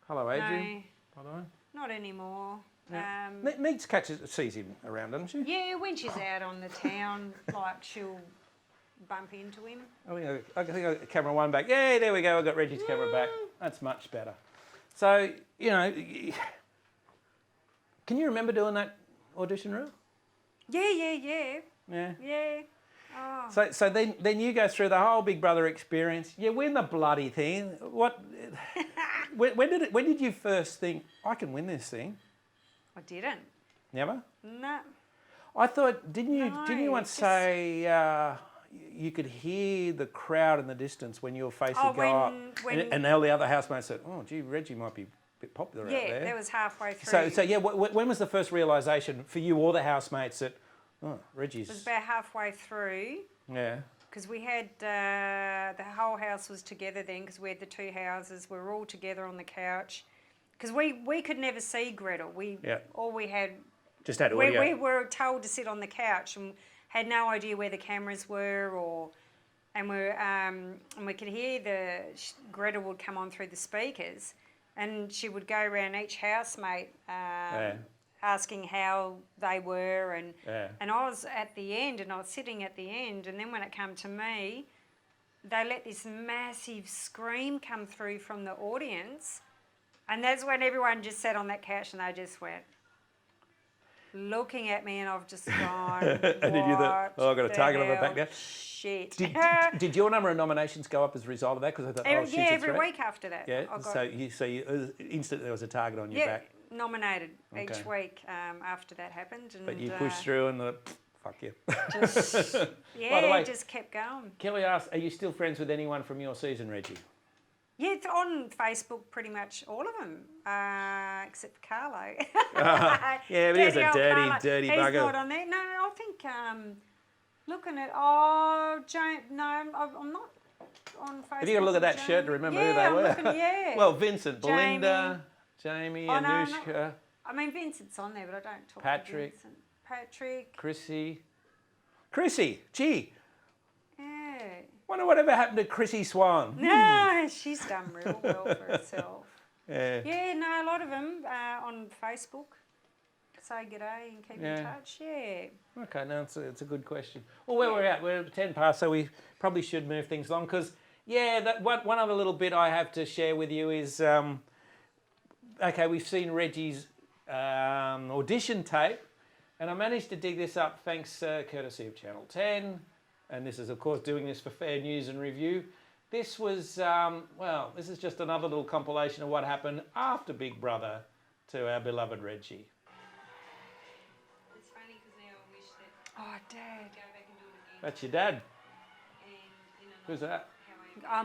Hello, Adrian. No, By the way. not anymore. Yeah. Needs sees him around, doesn't she? Yeah, when she's out on the town, like she'll bump into him. I think I got camera one back. Yeah, there we go. I got Reggie's camera back. That's much better. So, can you remember doing that audition reel? Yeah. Yeah. Oh. So then you go through the whole Big Brother experience. You win the bloody thing. What? when did you first think I can win this thing? I didn't. Never? No. I thought, didn't you once say you could hear the crowd in the distance when your face would go up, and all the other housemates said, "Oh, gee, Reggie might be a bit popular out there." Yeah, that was halfway through. So when was the first realisation for you or the housemates that, oh, Reggie's... It was about halfway through. Yeah. Because we had, the whole house was together then, because we had the two houses. We were all together on the couch. Because we could never see Gretel. All we had... Just had audio. We were told to sit on the couch and had no idea where the cameras were, and we could hear Gretel would come on through the speakers, and she would go around each housemate asking how they were, and I was at the end, and I was sitting at the end, and then when it came to me, they let this massive scream come through from the audience, and that's when everyone just sat on that couch and they just went looking at me, and I've just gone, and then you thought, oh, I've got a target on my back now. Shit. Did your number of nominations go up as a result of that? Because I thought, every week after that. Yeah. So you instantly there was a target on your back. Nominated each week after that happened. And, but you pushed through and fuck you. Just, By the way, just kept going. Kelly asked, are you still friends with anyone from your season, Reggie? Yeah, it's on Facebook, pretty much all of them, except for Carlo. Yeah, but he's a dirty bugger. He's not on there. No, I think looking at, Jane, no, I'm not on Facebook. Have you got to look at that shirt to remember who they were? Looking, Well, Vincent, Belinda, Jamie, Anushka. I mean, Vincent's on there, but I don't talk Patrick. to Vincent. Patrick. Chrissy. Chrissy, gee, Yeah. wonder whatever happened to Chrissy Swan. No, she's done real well for herself. Yeah. Yeah, no, a lot of them on Facebook say g'day and keep in touch. Yeah. Okay, no, it's a good question. Well, where we're at, we're at 10 past, so we probably should move things along because, one other little bit I have to share with you is, okay, we've seen Reggie's audition tape, and I managed to dig this up thanks courtesy of Channel 10, and this is, of course, doing this for Fair News and Review. This was, this is just another little compilation of what happened after Big Brother to our beloved Reggie. It's funny because now I wish that Dad go back and do it again. That's your dad. And Who's that?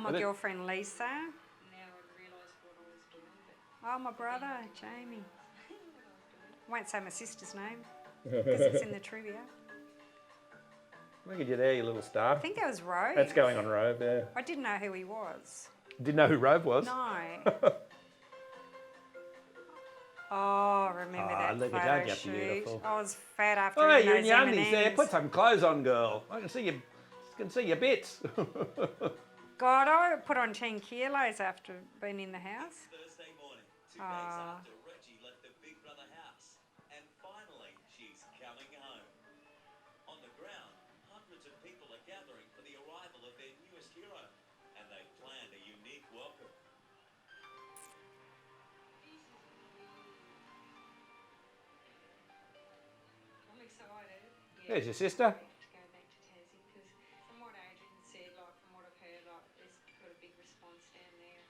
my girlfriend Lisa. Oh. Now I realise what I was doing. But my brother Jamie. I won't say my sister's name because it's in the trivia. Look at you there, you little star. I think that was Rove. That's going on Rove, yeah. I didn't know who he was. Didn't know who Rove was? No. Oh, remember that look at photo that, you're shoot. beautiful. I was fat after Oh, eating you're in those your undies there. M&Ms. Put some clothes on, girl. I can see your bits. God, I put on 10 kilos after being in the house. Thursday morning, 2 days after Reggie left the Big Brother house. And finally, she's coming home. On the ground, hundreds of people are gathering for the arrival of their newest hero. And they've planned a unique welcome. I'm excited. There's your sister. To go back to Tassie because from what Adrian said, from what I've heard, there's got a big response down there.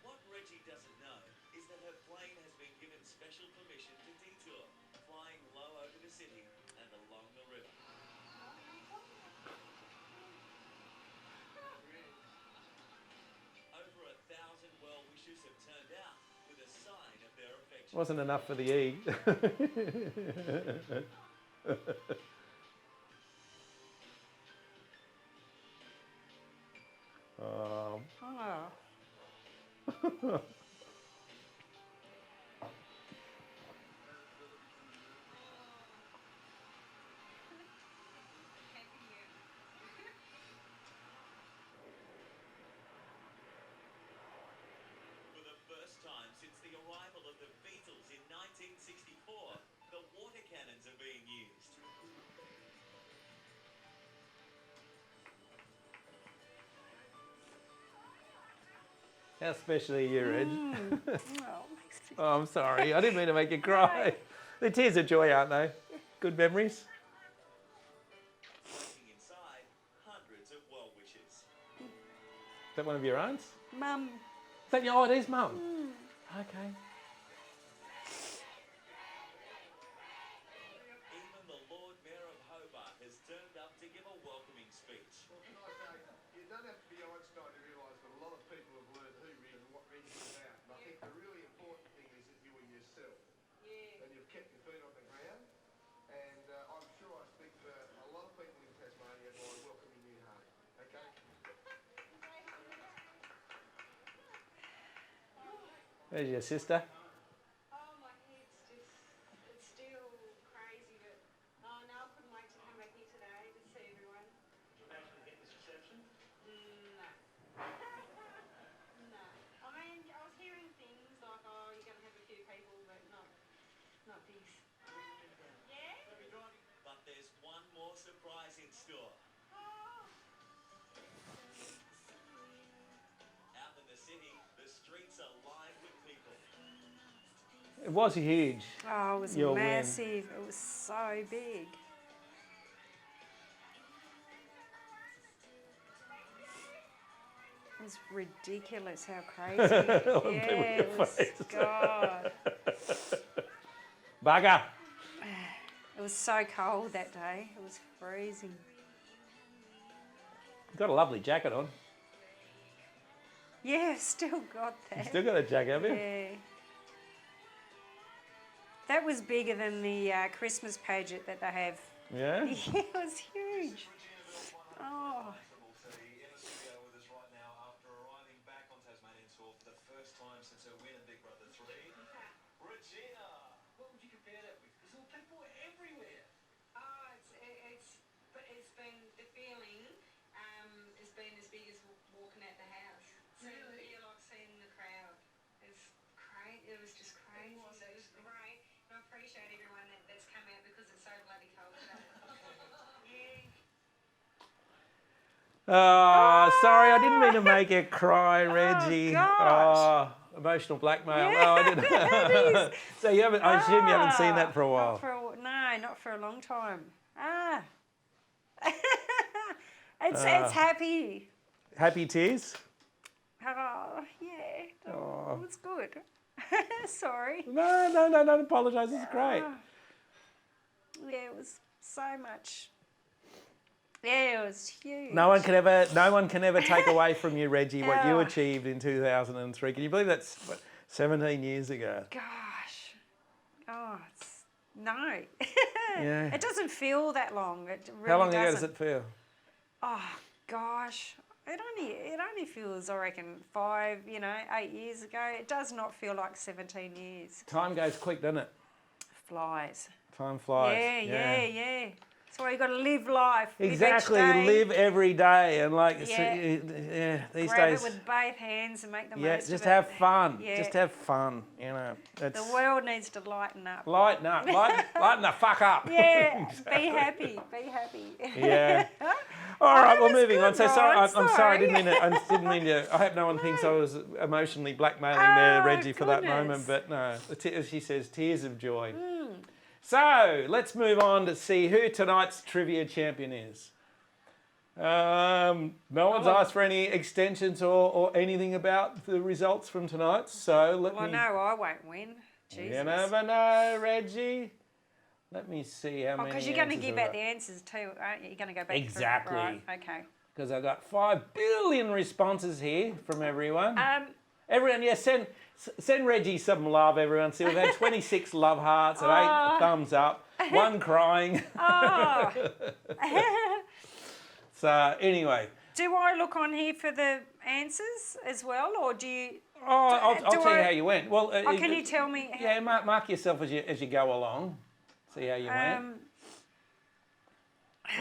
What Reggie doesn't know is that her plane has been given special permission to detour, flying low over the city and along the river. Over 1,000 well-wishers have turned out with a sign of their affection. Wasn't enough for the E. Oh. Oh. For the first time since the arrival of the Beatles in 1964, the water cannons are being used. How special are you, Reg? Oh, makes me... Oh, I'm sorry. I didn't mean to make you cry. They're tears of joy, aren't they? Good memories. Walking inside, hundreds of well-wishers. Is that one of your aunts? Mum. Is that your... Oh, it is Mum. Okay. Even the Lord Mayor of Hobart has turned up to give a welcoming speech. Well, can I say, you don't have to be Einstein to realise that a lot of people have learned who Reggie and what Reggie's about. And I think the really important thing is that you were yourself. Yeah. And you've kept your feet on the ground. And I'm sure I speak for a lot of people in Tasmania by welcoming you home. Okay? There's your sister. Oh, my head's just, it's still crazy, but no, I couldn't wait to come back here today to see everyone. Did you actually get this reception? No. No. I mean, I was hearing things like, oh, you're going to have a few people, but not this. Yeah? But there's one more surprise in store. Oh. Out in the city, the streets are lined with people. It was huge. Oh, it was Your win. massive. It was so big. It was ridiculous how crazy. Yeah, it was. God. Bugger. It was so cold that day. It was freezing. You've got a lovely jacket on. Yeah, still got that. Still got a jacket, have you? Yeah. That was bigger than the Christmas pageant that they have. Yeah? Yeah, it was huge. Oh. In a studio with us right now after arriving back on Tasmanian soil for the first time since her win at Big Brother 3. Rich Regina, what would you compare that with? Because there were people everywhere. Oh, it's been the feeling has been as big as walking out the house. Really? Yeah, like seeing the crowd. It's crazy. It was just crazy. It was It was actually. great. And I appreciate everyone that's come out because it's so bloody cold today. Yeah. Oh, sorry, I didn't mean to make you cry, Reggie. gosh. Oh, emotional blackmail. Yeah, Oh, I didn't. it is. So you haven't? I assume you haven't seen that for a Not while. not for a long time. It's happy. Happy tears? Oh, yeah. Oh. It's good. Sorry. No, don't apologise. It's great. Yeah, it was so much. Yeah, it was huge. No one can ever take away from you, Reggie, what you achieved in 2003. Can you believe that's 17 years ago? Gosh. Oh, no. Yeah. It doesn't feel that long. It really How long doesn't. ago does it feel? Oh, gosh. It only feels, I reckon, 8 years ago. It does not feel like 17 years. Time goes quick, doesn't it? Flies. Time flies. Yeah. That's why you got to live life. Exactly. Live each day. Live every day and Yeah. these Grab days. it with both hands and make the Yeah, most just of it. have fun. Yeah. Just have fun. You know, The world needs to lighten up. lighten up, lighten the fuck up. Yeah, be happy. Yeah. All right, that well, was moving good, on. So sorry, Rod, I'm sorry. I sorry. didn't mean to. I hope no one thinks I was emotionally blackmailing Oh, Reggie for that goodness. moment. But no, as she says, tears of joy. So let's move on to see who tonight's trivia champion is. No one's asked for any extensions or anything about the results from tonight. So let Well, me. no, I won't win. Jesus. You never know, Reggie. Let me see how many. Because you're going to answers give I've out got. the answers too, aren't you? You're going to go back Exactly. through. Right, okay. Because I've got 5 billion responses here from everyone. Everyone, yeah, send Reggie some love, everyone. See, we've had 26 love hearts and 8 thumbs up, 1 crying. Oh. So, anyway. Do I look on here for the answers as well, or do you? I'll do tell you I- how you went. Well, can you tell me? Yeah, mark yourself as you go along. See how you went.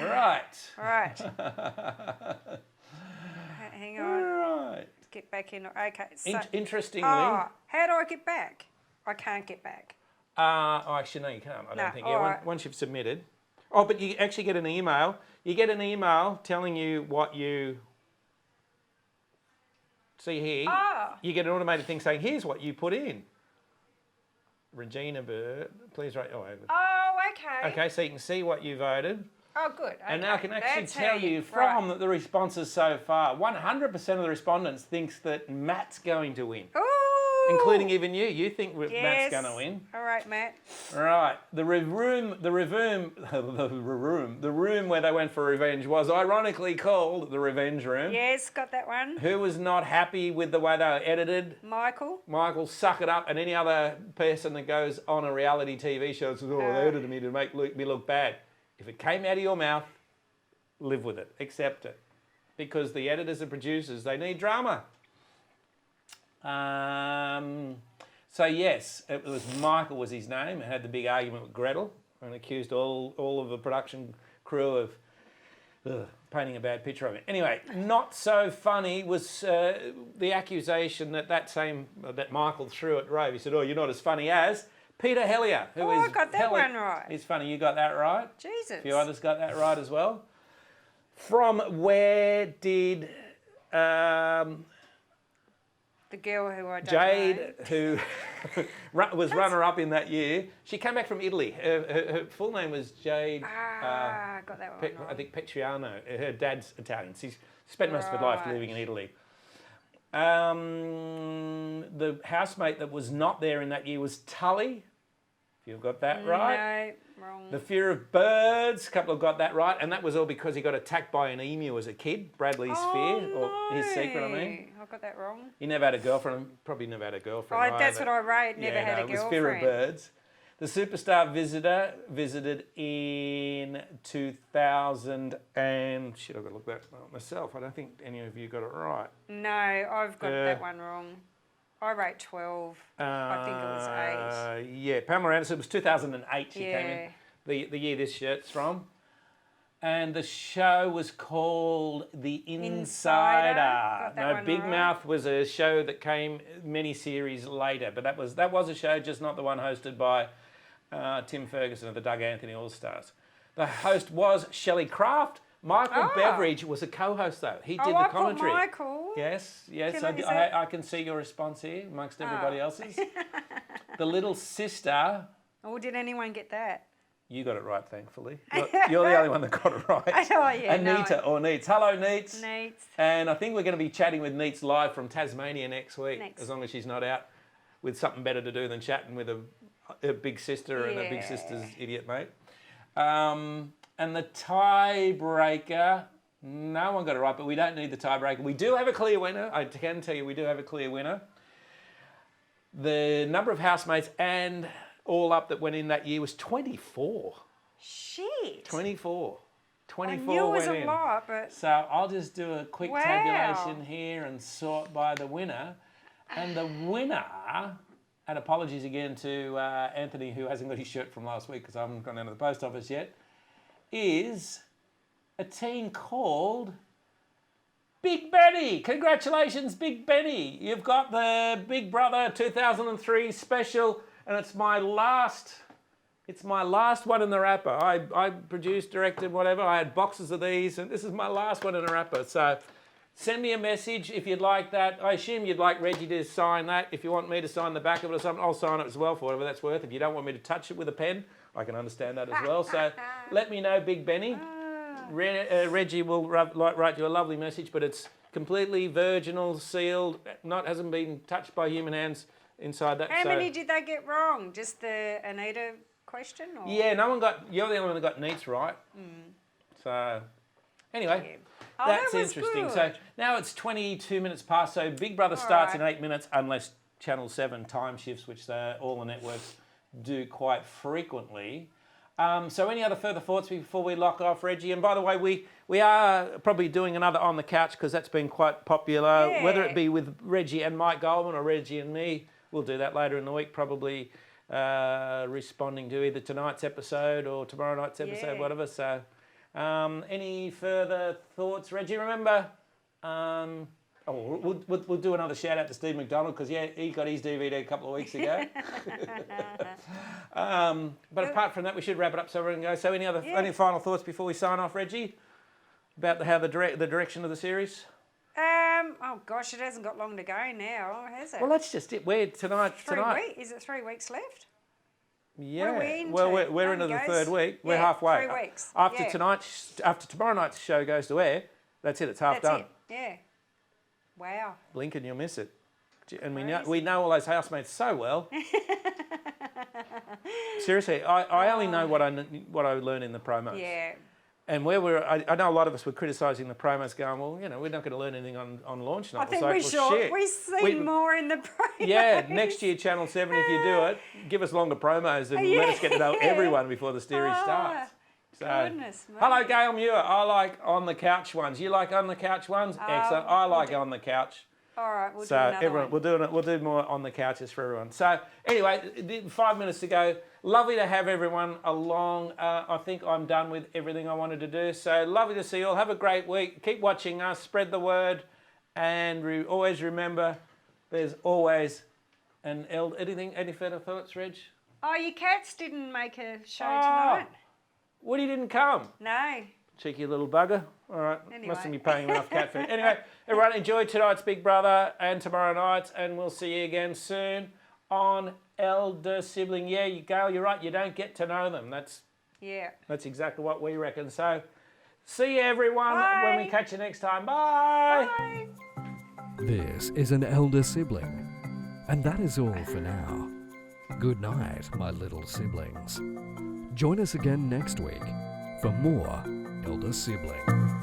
Right. All right. Hang on. Right. Get back in. Okay. So, Interestingly. how do I get back? I can't get back. Actually, no, you can't. I don't No, think. all Yeah, right. once you've submitted. Oh, but you actually get an email. You get an email telling you what you see here. Oh. You get an automated thing saying, "Here's what you put in." Regina Bird, please write. Oh, over. Oh, okay. Okay, so you can see what you voted. Oh, good. Okay. And now I can actually That's tell how you right. from the responses so far, 100% of the respondents thinks that Matt's going to win, Ooh. including even you. You think Matt's Yes. going to win. All right, Matt. Right. The room where they went for revenge was ironically called the Revenge Room. Yes, got that one. Who was not happy with the way they were edited? Michael. Michael, suck it up. And any other person that goes on a reality TV show and says, "Oh, they edited me to make me look bad." If it came out of your mouth, live with it, accept it. Because the editors and producers, they need drama. So yes, it was Michael was his name, and had the big argument with Gretel and accused all of the production crew of painting a bad picture of it. Anyway, not so funny was the accusation that Michael threw at Rove. He said, "Oh, you're not as funny as Peter Hellier, who is I got that one right. He's funny. You got that right. Jesus. A few others got that right as well. From where did The girl who I don't Jade, know. who was runner-up in that year, she came back from Italy. Her full name was Jade. Got that one I think Petriano. Her dad's Italian. She's spent most of her life Right. living in Italy. The housemate that was not there in that year was Tully. If you've got that right. No, wrong. The Fear of Birds, a couple have got that right, and that was all because he got attacked by an emu as a kid, Bradley's fear, or his secret, I mean. I got that wrong. He never had a girlfriend, probably never had a girlfriend. Oh, that's either. what I wrote. Never had a it was girlfriend. Fear of Birds. The Superstar Visitor visited in 2000 and... Shit, I've got to look that up myself. I don't think any of you got it right. No, I've got that one wrong. I rate 12. I think it was 8. Yeah, Pamela Anderson, it was 2008 she came Yeah. in, the year this shirt's from. And the show was called The Insider. Got that No, one Big right. Mouth was a show that came many series later, but that was a show, just not the one hosted by Tim Ferguson of the Doug Anthony All-Stars. The host was Shelley Craft. Michael Beveridge was a co-host though. He did the I commentary. put Michael. Yes. Is I that- can see your response here amongst everybody else's. The little sister. Oh, did anyone get that? You got it right, thankfully. You're the only one that got it right. Oh, yeah. Anita or Neets. Hello, Neets. Neats. And I think we're going to be chatting with Neets live from Tasmania next week, as long as she's not out with something better to do than chatting with a big sister and a big sister's idiot mate. And the tiebreaker, no one got it right, but we don't need the tiebreaker. We do have a clear winner. I can tell you we do have a clear winner. The number of housemates and all up that went in that year was 24. Shit. 24. 24 I knew it was went a in. lot, but So I'll just do a quick tabulation here and sort by the winner. And the winner, and apologies again to Anthony, who hasn't got his shirt from last week because I haven't gone down to the post office yet, is a teen called Big Benny. Congratulations, Big Benny. You've got the Big Brother 2003 special, and it's my last one in the wrapper. I produced, directed, whatever. I had boxes of these, and this is my last one in the wrapper. So send me a message if you'd like that. I assume you'd like Reggie to sign that. If you want me to sign the back of it or something, I'll sign it as well for whatever that's worth. If you don't want me to touch it with a pen, I can understand that as well. So let me know, Big Benny. Reggie will write you a lovely message, but it's completely virginal, sealed, hasn't been touched by human hands inside that. how many did they get wrong? Just the Anita question? Or? Yeah, you're the only one that got Neats right. So, anyway, Oh, that's that was interesting. good. So now it's 22 minutes past, so Big Brother starts in 8 minutes unless Channel 7 time shifts, which all the networks do quite frequently. So any other further thoughts before we lock off, Reggie? And by the way, we are probably doing another On the Couch because that's been quite popular, whether it be with Reggie and Mike Goldman or Reggie and me. We'll do that later in the week, probably responding to either tonight's episode or tomorrow night's episode, whatever. So any further thoughts, Reggie? Remember, we'll do another shout out to Steve McDonald because he got his DVD a couple of weeks ago. But apart from that, we should wrap it up so everyone can go. So any final thoughts before we sign off, Reggie, about how the direction of the series? Oh gosh, it hasn't got long to go now, has it? Well, that's just it. We're tonight. Is it 3 weeks left? Yeah. What are we into? Well, we're into the Guys? third week. We're Yeah, halfway. 3 weeks. After tomorrow night's show goes to air, that's it. It's half done. Yeah. Wow. Blink and you'll miss it. And we know all those housemates so well. Seriously, I only know what I learn in the promos. Yeah. And I know a lot of us were criticising the promos, going, well, we're not going to learn anything on launch night. I think It's like, we shit. We see more in the promos. Yeah, next year, Channel 7, if you do it, give us longer promos and let us get to know everyone before the series starts. So, Goodness me. hello, Gail Muir. I like On the Couch ones. You like On the Couch ones? Excellent. I like On the Couch. All right, we'll do So another everyone, one. we'll do more On the Couches for everyone. So anyway, 5 minutes to go. Lovely to have everyone along. I think I'm done with everything I wanted to do. So lovely to see you all. Have a great week. Keep watching us. Spread the word. And always remember, there's always any further thoughts, Reg? Oh, your cats didn't make a show tonight? Woody didn't come. No. Cheeky little bugger. All right, Anyway. mustn't be paying enough cat food. Anyway, everyone enjoy tonight's Big Brother and tomorrow night's, and we'll see you again soon on Elder Sibling. Yeah, Gail, you're right. You don't get to know them. That's exactly what we reckon. So, see you everyone when we catch you next time. Bye. Bye. This is an elder sibling. And that is all for now. Good night, my little siblings. Join us again next week for more Elder Sibling.